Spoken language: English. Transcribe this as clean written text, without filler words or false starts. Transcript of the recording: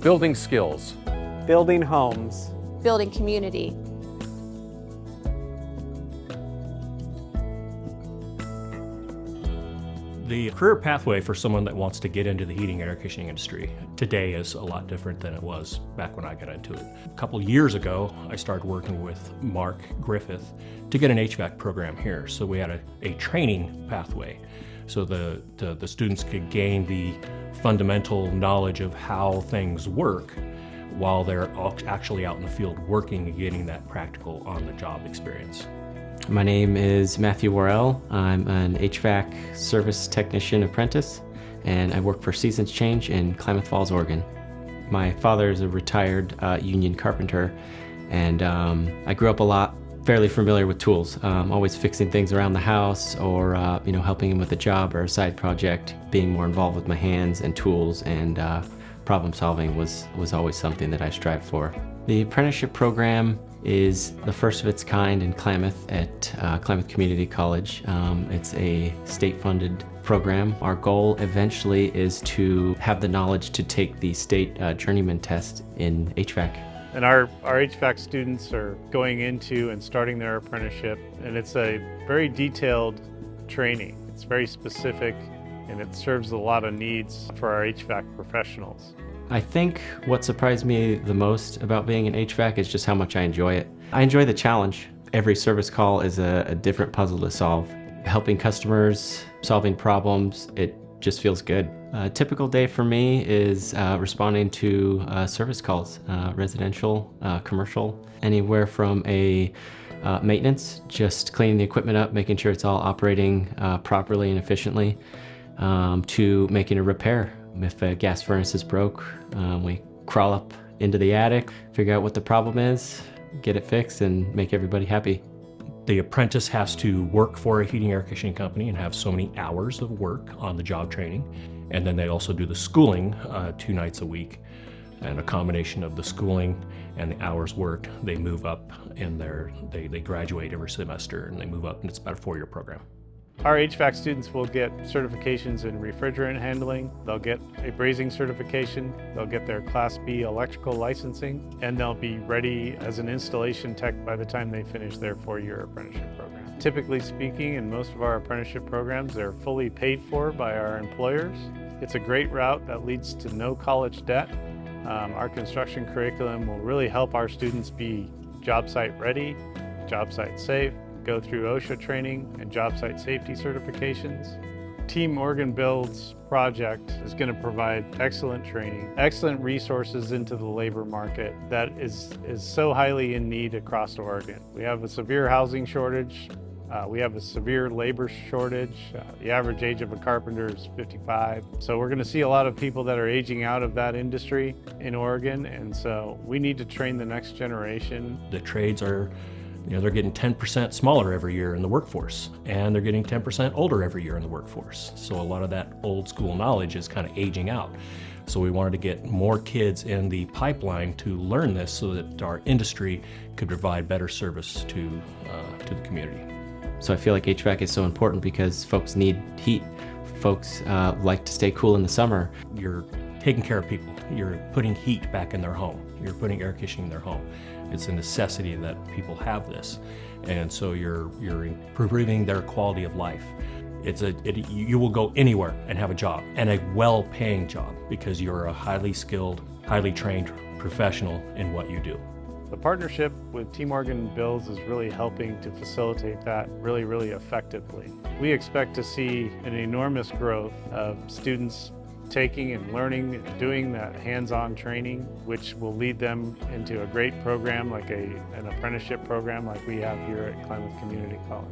Building skills. Building homes. Building community. The career pathway for someone that wants to get into the heating and air conditioning industry today is a lot different than it was back when I got into it. A couple years ago, I started working with Mark Griffith to get an HVAC program here. So we had a training pathway so the students could gain the fundamental knowledge of how things work while they're actually out in the field working and getting that practical on-the-job experience. My name is Matthew Worrell. I'm an HVAC service technician apprentice, and I work for Seasons Change in Klamath Falls, Oregon. My father is a retired union carpenter, and I grew up a lot, fairly familiar with tools, always fixing things around the house or helping him with a job or a side project. Being more involved with my hands and tools and problem solving was always something that I strived for. The apprenticeship program is the first of its kind in Klamath at Klamath Community College. It's a state-funded program. Our goal eventually is to have the knowledge to take the state journeyman test in HVAC. And our HVAC students are going into and starting their apprenticeship, and it's a very detailed training. It's very specific, and it serves a lot of needs for our HVAC professionals. I think what surprised me the most about being in HVAC is just how much I enjoy it. I enjoy the challenge. Every service call is a different puzzle to solve. Helping customers, solving problems, it just feels good. A typical day for me is responding to service calls, residential, commercial, anywhere from a maintenance, just cleaning the equipment up, making sure it's all operating properly and efficiently, to making a repair. If a gas furnace is broke, we crawl up into the attic, figure out what the problem is, get it fixed, and make everybody happy. The apprentice has to work for a heating air conditioning company and have so many hours of work on the job training. And then they also do the schooling 2 nights a week. And a combination of the schooling and the hours worked, they move up in they graduate every semester and they move up, and it's about a 4-year program. Our HVAC students will get certifications in refrigerant handling, they'll get a brazing certification, they'll get their Class B electrical licensing, and they'll be ready as an installation tech by the time they finish their 4-year apprenticeship program. Typically speaking, in most of our apprenticeship programs, they're fully paid for by our employers. It's a great route that leads to no college debt. Our construction curriculum will really help our students be job site ready, job site safe, go through OSHA training and job site safety certifications. Team Oregon Builds project is going to provide excellent training, excellent resources into the labor market that is so highly in need across Oregon. We have a severe housing shortage. We have a severe labor shortage. The average age of a carpenter is 55. So we're going to see a lot of people that are aging out of that industry in Oregon, and so we need to train the next generation. The trades are they're getting 10% smaller every year in the workforce, and they're getting 10% older every year in the workforce. So a lot of that old school knowledge is kind of aging out. So we wanted to get more kids in the pipeline to learn this so that our industry could provide better service to the community. So I feel like HVAC is so important because folks need heat. Folks like to stay cool in the summer. You're taking care of people. You're putting heat back in their home. You're putting air conditioning in their home. It's a necessity that people have this. And so you're improving their quality of life. You will go anywhere and have a job, and a well-paying job, because you're a highly skilled, highly trained professional in what you do. The partnership with Team Oregon Builds is really helping to facilitate that really, really effectively. We expect to see an enormous growth of students taking and learning and doing that hands-on training, which will lead them into a great program like an apprenticeship program like we have here at Klamath Community College.